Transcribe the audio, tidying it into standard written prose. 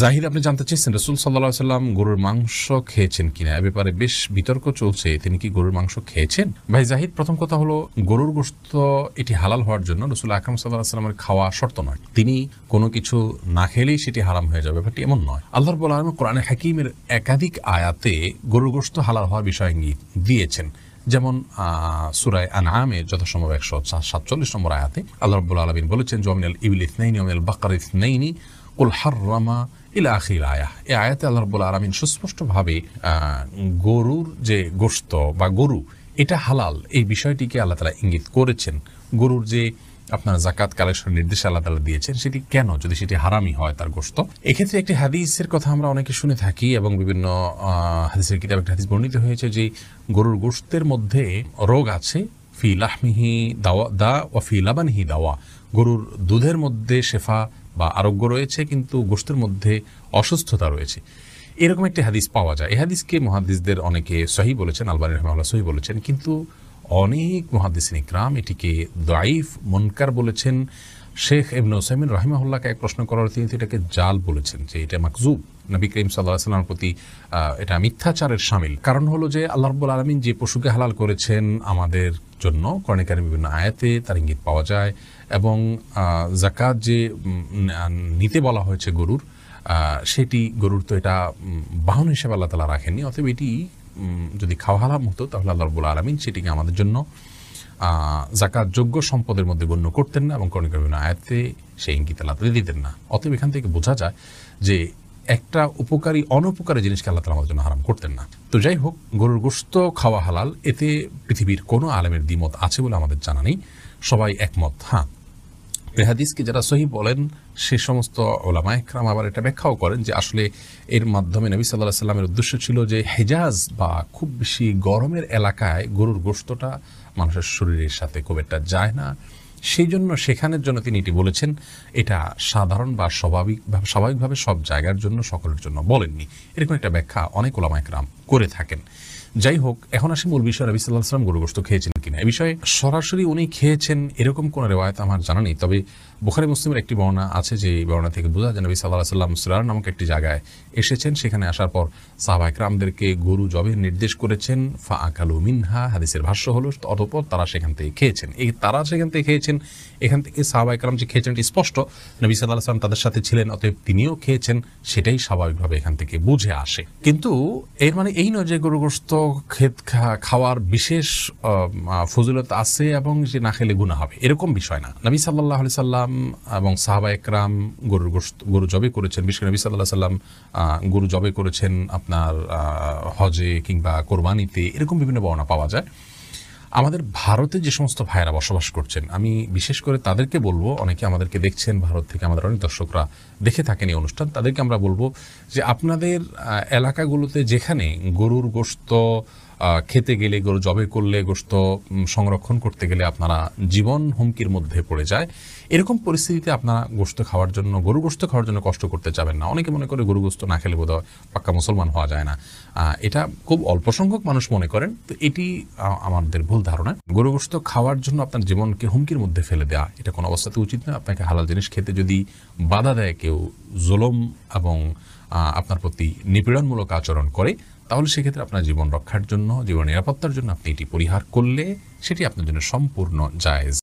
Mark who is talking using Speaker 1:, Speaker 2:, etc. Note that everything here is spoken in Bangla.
Speaker 1: জাহিদ, আপনি জানতে চেয়েছেন রাসূল সাল্লাল্লাহু আলাইহি ওয়াসাল্লাম গরুর মাংস খেয়েছেন কিনা। এ ব্যাপারে বেশ বিতর্ক চলছে, তিনি কি গরুর মাংস খেয়েছেন? ভাই জাহিদ, প্রথম কথা হলো, গরুর গোশত এটি হালাল হওয়ার জন্য রাসূল আকরাম সাল্লাল্লাহু আলাইহি ওয়াসাল্লামের খাওয়া শর্ত নয়। তিনি কোনো কিছু না খেলেই সেটি হারাম হয়ে যাবে, ব্যাপারটি এমন নয়। আল্লাহ রাব্বুল আলামিন কোরআনে হাকিমের একাধিক আয়াতে গরুর গোশত হালাল হওয়ার বিষয় ইঙ্গিত দিয়েছেন। যেমন সূরা আনআমে যথাসম্ভব 147 নম্বর আয়াতে আল্লাহ রাব্বুল আলামিন বলেছেন, মিনাল ইবলি ইসনাইনি ওয়া মিনাল বাকারি ইসনাইনি কুল হাররামা ইলা আখির আয়াহ। এই আয়াতে আল্লাহ রাব্বুল আলামিন সুস্পষ্টভাবে গরুর যে গোশত বা গরু এটা হালাল এই বিষয়টিকে আল্লাহ তাআলা ইঙ্গিত করেছেন। গরুর যে আপনার যাকাত কালেকশনের নির্দেশ আল্লাহ তাআলা দিয়েছেন, সেটি কেন, যদি সেটি হারামই হয় তার গোশত। এক্ষেত্রে একটি হাদিসের কথা আমরা অনেকে শুনে থাকি এবং বিভিন্ন হাদিসের কিতাবে একটা হাদিস বর্ণিত হয়েছে যে গরুর গোশতের মধ্যে রোগ আছে, ফি লাহমিহি দা ওয়া ফি লাবানিহি দাওয়া। গরুর দুধের মধ্যে শেফা বা আরোগ্য রয়েছে, কিন্তু গোশতের মধ্যে অসুস্থতা রয়েছে, এরকম একটি হাদিস পাওয়া যায়। এই হাদিসকে মুহাদ্দিসদের অনেকে সহিহ বলেছেন, আলবানী রাহিমাহুল্লাহ সহিহ বলেছেন, কিন্তু অনেক মুহাদ্দিসিন ইকরাম এটিকে দাঈফ মুনকার বলেছেন। শেখ ইবনে উসাইমিন রাহিমাহুল্লাহকে এক প্রশ্ন করার তিনি এটাকে জাল বলেছেন, যে এটা মাকজুব, নবী করিম সাল্লাল্লাহু আলাইহি ওয়াসাল্লামের প্রতি এটা মিথ্যাচারের শামিল। কারণ হলো যে আল্লাহ রাব্বুল আলামিন যে পশুকে হালাল করেছেন আমাদের জন্য, কোরআনে কারিমে বিভিন্ন আয়াতে তার ইঙ্গিত পাওয়া যায়, এবং যাকাত যে নিতে বলা হয়েছে গরুর, সেটি গরুর তো এটা বাহন হিসেবে আল্লাহ তাআলা রাখেননি। অতএব এটি যদি খাওয়া হারাম হতো তাহলে আল্লাহ রাব্বুল আলামিন সেটিকে আমাদের জন্য যাকাত যোগ্য সম্পদের মধ্যে গণ্য করতেন না, এবং কোরআনে কারিমে আয়াতে সেই ইঙ্গিত আল্লাহ তাআলা দিতেন না। অতএব এখান থেকে বোঝা যায় যে একটা উপকারী অনুপকারী জিনিসকে আল্লাহ তাআলা আমাদের জন্য হারাম করতেন না। তো যাই হোক, গরুর গোশত খাওয়া হালাল, এতে পৃথিবীর কোনো আলেমের দ্বিমত আছে বলে আমাদের জানা নেই, সবাই একমত। হ্যাঁ, এই হাদিসকে যারা সহিহ বলেন সে সমস্ত উলামা ইকরাম আবার এটা ব্যাখ্যাও করেন যে আসলে এর মাধ্যমে নবী সাল্লাল্লাহু আলাইহি ওয়াসাল্লামের উদ্দেশ্য ছিল যে হিজাজ বা খুব বেশি গরমের এলাকায় গরুর গোশতটা মানুষের শরীরের সাথে খুব একটা যায় না, সেই জন্য সেখানের জন্য তিনি এটি বলেছেন। এটা সাধারণ বা স্বাভাবিকভাবে সব জায়গার জন্য, সকলের জন্য বলেননি। এরকম একটা ব্যাখ্যা অনেক উলামা ইকরাম করে থাকেন। যাই হোক, এখন আসি মূল বিষয়, নবী সাল্লাল্লাহু আলাইহি ওয়াসাল্লাম গরুর গোশত খেয়েছেন কিনা। এই বিষয়ে সরাসরি উনি খেয়েছেন এরকম কোন রিওয়ায়াত আমার জানা নেই, তবে বুখারী মুসলিমের একটি বর্ণনা আছে, যে বর্ণনা থেকে বোঝা যায় নবী সাল্লাল্লাহু আলাইহি ওয়াসাল্লাম সুরার নামক একটি জায়গায় এসেছেন, সেখানে আসার পর সাহাবা ইকরামদেরকে গরু জবের নির্দেশ করেছেন। ফা আকালু মিনহা, হাদিসের ভাষ্য হলো অতঃপর তারা সেখান থেকে খেয়েছেন। তারা সেখান থেকে খেয়েছেন, এখান থেকে সাহাবা ইকরাম যে খেয়েছেন এটি স্পষ্ট, নবী সাল্লাল্লাহু আলাইহি ওয়াসাল্লাম তাদের সাথে ছিলেন, অতএব তিনিও খেয়েছেন, সেটাই স্বাভাবিকভাবে এখান থেকে বুঝে আসে। কিন্তু এর মানে এই নয় যে গরুর গোশত খাওয়ার বিশেষ ফজিলত আছে এবং যে না খেলে গুনাহ হবে, এরকম বিষয় না। নবী সাল্লাল্লাহু আলাইহি সাল্লাম এবং সাহাবা ইকরাম গরু জবে করেছেন, বিশেষ করে নবী সাল্লাল্লাহু আলাইহি সাল্লাম গরু জবে করেছেন আপনার হজে কিংবা কোরবানিতে, এরকম বিভিন্ন বর্ণনা পাওয়া যায়। আমাদের ভারতে যে সমস্ত ভাইয়েরা বসবাস করছেন, আমি বিশেষ করে তাদেরকে বলবো, অনেকে আমাদেরকে দেখছেন ভারত থেকে, আমাদের অনেক দর্শকরা দেখে থাকেন এই অনুষ্ঠান, তাদেরকে আমরা বলবো যে আপনাদের এলাকাগুলোতে যেখানে গরুর গোশত খেতে গেলে, গরু জবে করলে, গোশত সংরক্ষণ করতে গেলে আপনারা জীবন হুমকির মধ্যে পড়ে যায়, এরকম পরিস্থিতিতে আপনারা গোশত খাওয়ার জন্য, গরু গোশত খাওয়ার জন্য কষ্ট করতে যাবেন না। অনেকে মনে করে গরু গোশত না খেলে বোধহয় পাক্কা মুসলমান হওয়া যায় না, এটা খুব অল্প সংখ্যক মানুষ মনে করেন। তো এটি আমাদের ভুল ধারণা। গরু গোশত খাওয়ার জন্য আপনার জীবনকে হুমকির মধ্যে ফেলে দেওয়া, এটা কোনো অবস্থাতে উচিত না। আপনাকে হালাল জিনিস খেতে যদি বাধা দেয় কেউ, জুলুম এবং আপনার প্রতি নিপীড়নমূলক আচরণ করে, তাহলে সেক্ষেত্রে আপনার জীবন রক্ষার জন্য, জীবন নিরাপত্তার জন্য আপনি এটি পরিহার করলে সেটি আপনার জন্য সম্পূর্ণ জায়েজ।